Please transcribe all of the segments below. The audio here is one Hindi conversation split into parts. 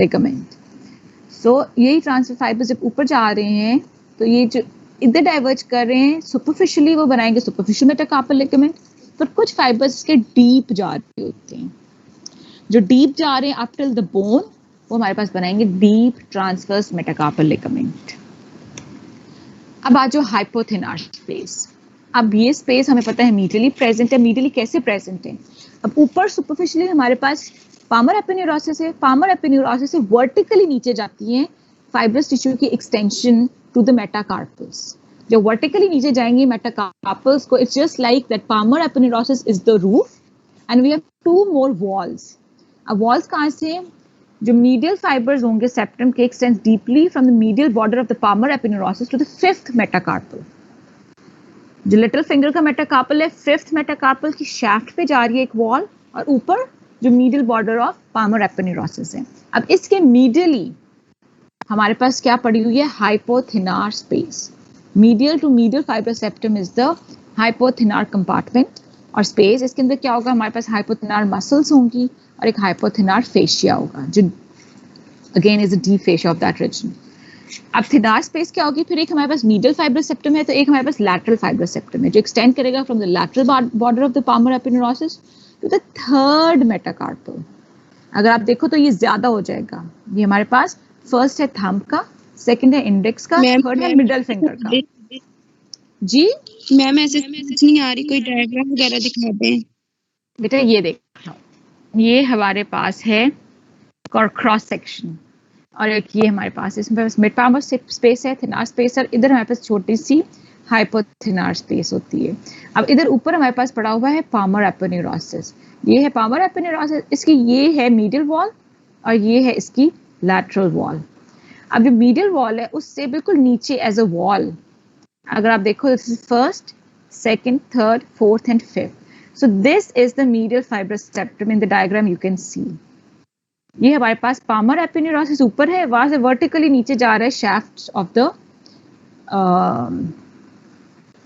लिगामेंट। सो यही ट्रांसफर फाइबर जब ऊपर जा रहे हैं तो ये जो इधर डाइवर्ज कर रहे हैं सुपरफिशियली वो बनाएंगे सुपरफिशियल मेटाकार्पल लिगामेंट, पर कुछ फाइबर्स के डीप जा रहे होते हैं, जो डीप जा रहे हैं अप टिल द बोन, वो हमारे पास बनाएंगे डीप ट्रांसवर्स मेटाकार्पल लिगामेंट। अब आ जाओ हाइपोथेनार स्पेस। अब ये स्पेस हमें पता है मीडियली प्रेजेंट है। मीडियली कैसे प्रेजेंट है? अब ऊपर सुपरफिशियली हमारे पास पामर एपिन्यूरोसिस है। पामर एपिन्यूरोसिस से वर्टिकली नीचे जाती है फाइब्रस टिश्यू की एक्सटेंशन टू द मेटाकार्पल्स। जो वर्टिकली नीचे जाएंगे मेटाकार्पल्स को, it's just like that palmar aponeurosis is the roof and we have two more walls. अब वॉल्स कहाँ से? जो मीडियल फाइबर्स होंगे सेप्टम के extend deeply from the medial border of the palmar aponeurosis to the fifth metacarpal. जो लिटिल फिंगर का मेटाकार्पल है, फिफ्थ मेटाकार्पल की शाफ्ट पे जा रही है एक वॉल, और ऊपर जो medial border of palmar aponeurosis है। अब इसके मीडियली हमारे पास क्या पड़ी हुई है? Hypothenar space. Medial to medial fibre septum is the hypothenar compartment. और स्पेस इसके अंदर क्या होगा? हमारे पास हाइपोथेनार मसल्स होंगी और एक हाइपोथेनार फेशिया होगा, जो again is the deep fascia of that region. अब थिनार स्पेस क्या होगी? फिर एक हमारे पास मीडियल फाइबर सेप्टम है, तो एक हमारे पास लैटरल फाइबर सेप्टम है जो एक्सटेंड करेगा from the lateral border of the palmar aponeurosis to the third metacarpal. अगर आप देखो तो ये ज्यादा हो जाएगा। ये हमारे पास फर्स्ट है थंब का, सेकंड है इंडेक्स का, थर्ड है मिडिल फिंगर का। जी मैम ऐसे कुछ नहीं आ रही, कोई डायग्राम वगैरह दिखा दें बेटा। ये देखो, ये हमारे पास है क्रॉस सेक्शन, और एक ये हमारे पास इसमें मिड पामर स्पेस है, थिनार स्पेस है, इधर हमारे पास छोटी सी हाइपोथिनार स्पेस होती है। अब इधर ऊपर हमारे पास पड़ा हुआ है पामर एपिन्यूरोसिस। ये है पामर एपिन्यूरोसिस, इसकी ये है मीडियल वॉल और ये है इसकी लैटरल वॉल। अब जो मीडियल वॉल है उससे बिल्कुल नीचे एज अ वॉल अगर आप देखो, this is first, second, third, fourth and fifth. So this is the medial fibrous septum in the diagram you can see. ये हमारे पास पामर एपिन्यूरोसिस ऊपर है, वहां से वर्टिकली नीचे जा रहा है शाफ्ट ऑफ द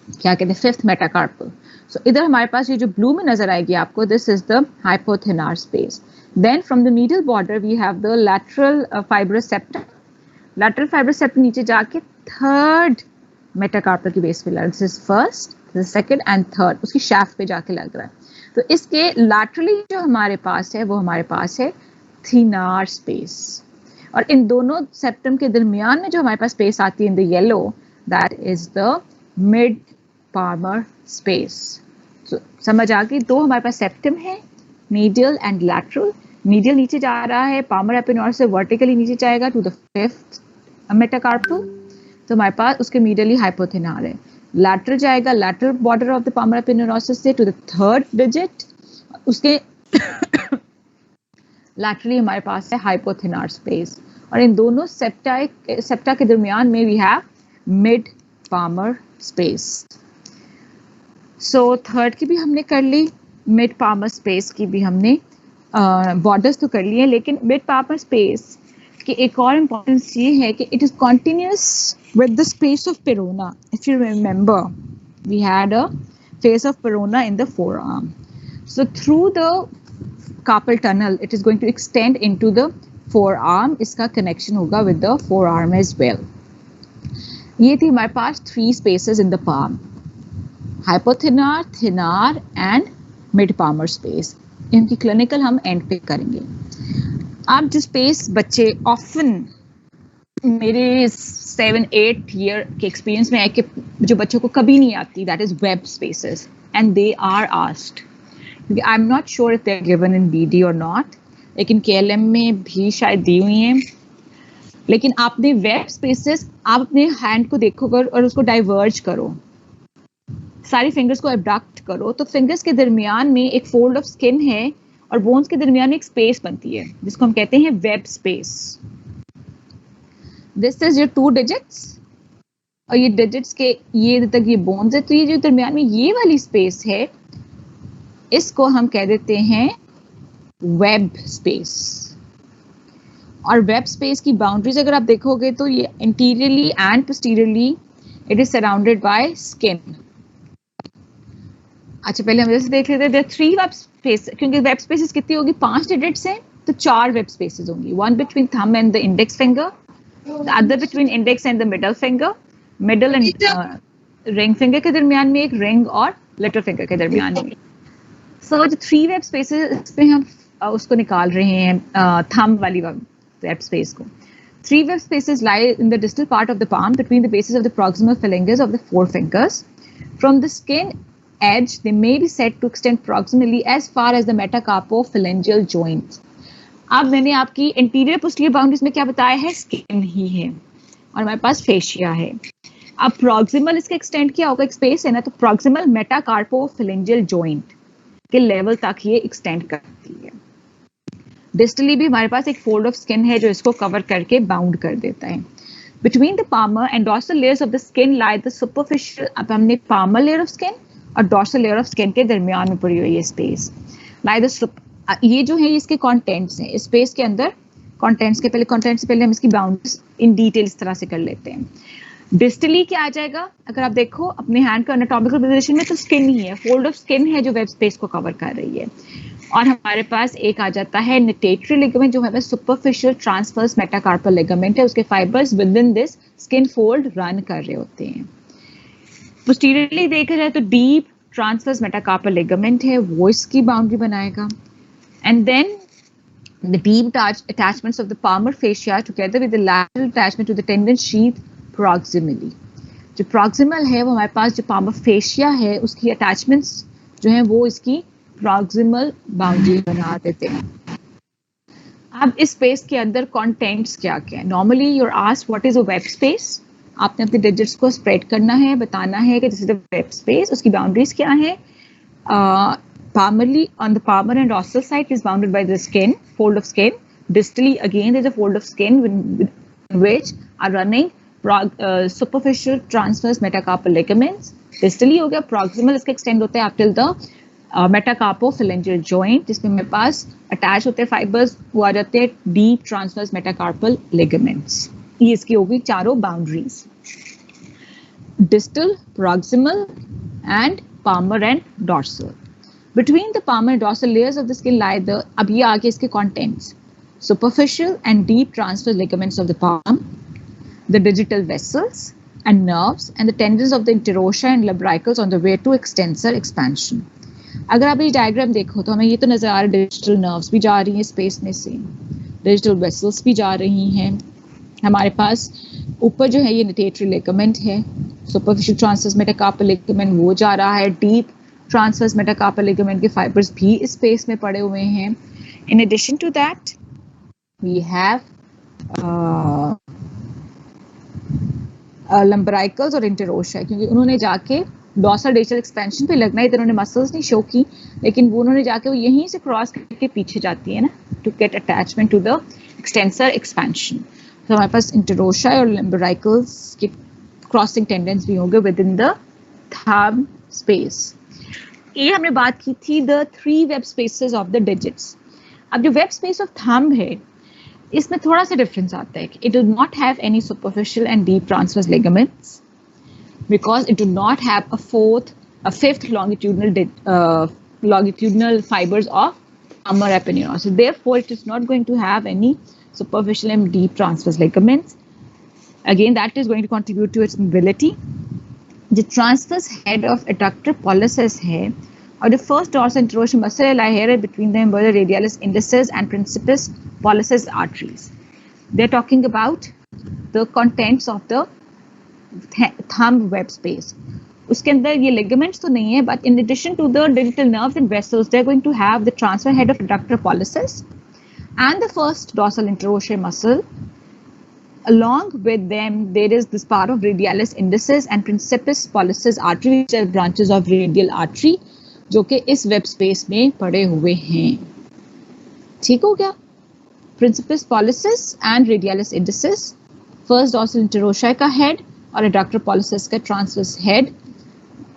क्या कहते हैं, फिफ्थ मेटाकार्पल। सो इधर हमारे पास ये जो ब्लू में नजर आएगी आपको, this is the hypothenar space. Then from the medial border we have the lateral fibrous septum. Lateral fibrous septum नीचे जाके थर्ड मेटाकार्पल की बेस पे लग रहा है। This is first, this second and third, उसकी शाफ्ट पे जाके लग रहा है। तो इसके लैटरली जो हमारे पास है वो हमारे पास है थिनार स्पेस, और इन दोनों सेप्टम के दरमियान में जो हमारे पास स्पेस आती है in the yellow, that is the mid palmar space. समझ आ गई? दो हमारे पास सेप्टम है, मीडियल एंड लैटरल। मीडियल नीचे जा रहा है, पामर एपिन्यूरोसिस से वर्टिकली नीचे जाएगा टू द फिफ्थ मेटाकार्पल, तो हमारे पास उसके मीडियली हाइपोथेनार है। लैटरल जाएगा lateral border of the palmar aponeurosis से टू द थर्ड डिजिट, उसके लैटरली हमारे पास है हाइपोथेनार स्पेस, और इन दोनों सेप्टा के दरमियान में we have mid palmar space. So third की भी हमने कर ली, मिड पामर स्पेस की भी हमने बॉर्डर्स तो कर लिए, लेकिन मिड पामर स्पेस की एक और इम्पोर्टेंस ये है कि it is continuous with the space of Parona. If you remember we had a face of Parona in the forearm, so through the carpal tunnel it is going to extend into the forearm. इसका कनेक्शन होगा with the forearm as well. ये थी हमारे पास three spaces in the palm, hypothenar, thenar and mid palmar space. इनकी क्लिनिकल हम एंड पे करेंगे। आप जो स्पेस बच्चे ऑफन मेरे 7-8 ईयर के एक्सपीरियंस में है कि जो बच्चों को कभी नहीं आती, that is web spaces, and they are asked, क्योंकि I am not sure if they are given in BD और नॉट, लेकिन केएलएम में भी शायद दी हुई हैं। लेकिन आपने वेब स्पेसेस, आप अपने हैंड को देखो और उसको डाइवर्ज करो, सारी फिंगर्स को एबडक्ट करो, तो फिंगर्स के दरमियान में एक फोल्ड ऑफ स्किन है और बोन्स के दरमियान में एक स्पेस बनती है जिसको हम कहते हैं web space. This is your 2 digits, और ये डिजिट्स के ये तक ये बोन्स है, तो ये जो दरमियान में ये वाली स्पेस है इसको हम कह देते हैं वेब स्पेस। और वेब स्पेस की बाउंड्रीज अगर आप देखोगे तो ये interiorly and posteriorly it is surrounded by skin. अच्छा, पहले हम जैसे देख लेते हैं 3 वेब स्पेस, क्योंकि वेब स्पेसेस कितनी होगी, 5 डिजिट्स हैं, तो 4 वेब स्पेसेस होंगी, one between thumb and the index finger, the other between index and the middle finger, middle and ring finger के दरमियान में एक, रिंग और लिटिल फिंगर के दरमियान में। सो जो 3 वेब स्पेसेस इस पे हम उसको निकाल रहे हैं थंब वाली वेब स्पेस को। 3 web spaces lie in the distal part of the palm between the bases of the proximal phalanges of the 4 fingers. From the skin edge, they may be said to extend proximally as far as the metacarpophalangeal joint. अब मैंने आपकी इंटीरियर पोस्टीरियर बाउंड्रीज में क्या बताया है, स्किन ही है और हमारे पास फेशिया है। अब प्रॉक्सिमल इसका एक्सटेंड क्या होगा, एक स्पेस है ना, तो प्रॉक्सिमल मेटाकार्पोफिलेंजियल जॉइंट के लेवल तक ये एक्सटेंड करती है। डिस्टली भी हमारे पास एक फोल्ड ऑफ स्किन है जो इसको कवर करके बाउंड कर देता है। Between the palmar and dorsal layers of the skin lie the superficial, अब हमने पामर लेयर ऑफ स्किन और डॉर्सल लेयर ऑफ स्किन के दरमियान में पड़ी हुई है स्पेस, लाई द, ये जो है इसके कंटेंट्स हैं, स्पेस के अंदर कंटेंट्स के पहले, कंटेंट्स से पहले हम इसकी बाउंड्रीज इन डिटेल इस तरह से कर लेते हैं। डिस्टली क्या आ जाएगा, अगर आप देखो अपने हैंड का एनाटॉमिकल पोजीशन में तो स्किन ही है, फोल्ड ऑफ स्किन है जो वेब स्पेस को कवर कर रही है। और हमारे पास एक आ जाता है नेटेटरी लिगामेंट जो हमारे सुपरफिशियल ट्रांसवर्स मेटाकार्पल लिगामेंट है, उसके fibres with in this skin fold run कर रहे होते हैं। पोस्टीरियरली देखा जाए तो डीप ट्रांसवर्स मेटाकार्पल लिगामेंट है, वो इसकी बाउंड्री बनाएगा। And then the deep attachments of the palmar fascia together with the lateral attachment to the tendon sheath proximally. जो proximal है वो हमारे पास जो palmar fascia है उसकी attachments जो हैं वो इसकी proximal boundary बना देते हैं। अब इस स्पेस के अंदर contents क्या क्या है? Normally you're asked what is a web space? आपने अपने digits को spread करना है, बताना है कि this is the web space, उसकी boundaries क्या है? Palmarly on the palmar and dorsal side is bounded by the skin, fold of skin. Distally again there is a fold of skin with which are running superficial transverse metacarpal ligaments. Distally हो गया, proximal इसका extend होता है up till the metacarpophalangeal joint जिसमें मेरे पास attach होते हैं fibers, वो आ जाते हैं deep transverse metacarpal ligaments. ये इसकी होगी चारों boundaries. Distal, proximal and palmar and dorsal. Between the palmar and dorsal layers of the skin lie the, अब ये आगे इसके contents, superficial and deep transverse ligaments of the palm, the digital vessels and nerves and the tendons of the interossea and lumbricals on the way to extensor expansion. अगर आप ये डायग्राम देखो तो हमें ये तो नजर आ रहा है डिजिटल नर्व्स भी जा रही हैं स्पेस में से, डिजिटल वेसल्स भी जा रही हैं, हमारे पास ऊपर जो है ये नेटेटरी लिगामेंट है, सुपरफिशियल ट्रांसवर्स मेटाकार्पल लिगामेंट वो जा रहा है, डीप ट्रांसवर्स मेटाकार्पल लिगामेंट के फाइबर्स भी इस स्पेस में पड़े हुए हैं। In addition to that we have lumbricals और इंटेरोशिया, क्योंकि उन्होंने जाके डॉर्सल डिजिटल एक्सपेंशन पे लगना है, इधर उन्होंने मसल्स नहीं शो की, लेकिन वो उन्होंने जाके वो यहीं से क्रॉस करके पीछे जाती है ना, to get attachment to the extensor expansion. तो हमारे पास इंटेरोशिया और लंबराइकल्स के क्रॉसिंग टेंडेंस भी होंगे with in the thumb space. ये हमने बात की थी the 3 web spaces of the digits. अब जो वेब स्पेस ऑफ थंब है इसमें थोड़ा सा डिफरेंस आता है कि it does not have any superficial and deep transverse ligaments because it do not have a fifth longitudinal fibers of palmar aponeurosis. So therefore it is not going to have any superficial and deep transverse ligaments. Again, that is going to contribute to its mobility. जो transverse head of adductor pollicis है और the first dorsal interosseous muscle lie here between them where the radialis indicis and princeps pollicis arteries. They are talking about the contents of the thumb web space. उसके अंदर ये लिगामेंट्स तो नहीं है, but in addition to the digital nerves and vessels they are going to have the transfer head of adductor pollicis and the first dorsal interosseous muscle. Along with them, there is this part of radialis indicis and principis pollicis artery, which are branches of radial artery, जो कि इस वेब स्पेस में पड़े हुए हैं. ठीक हो गया? Principis pollicis and radialis indicis, first dorsal interossei का head और adductor pollicis का transverse head,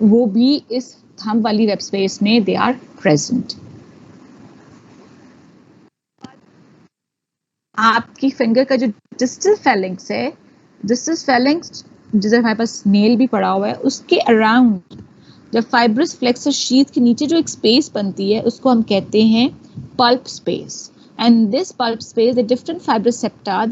वो भी इस thumb वाली वेब स्पेस में they are present. आपकी फिंगर का जो डिस्टल फेलिंक्स है, डिस्टल फेलिंक्स जिधर हमारे पास नेल भी पड़ा हुआ है, उसके अराउंड जब फाइब्रस फ्लेक्सर शीथ के नीचे जो एक स्पेस बनती है उसको हम कहते हैं pulp space. and this pulp space, the different fibrous septa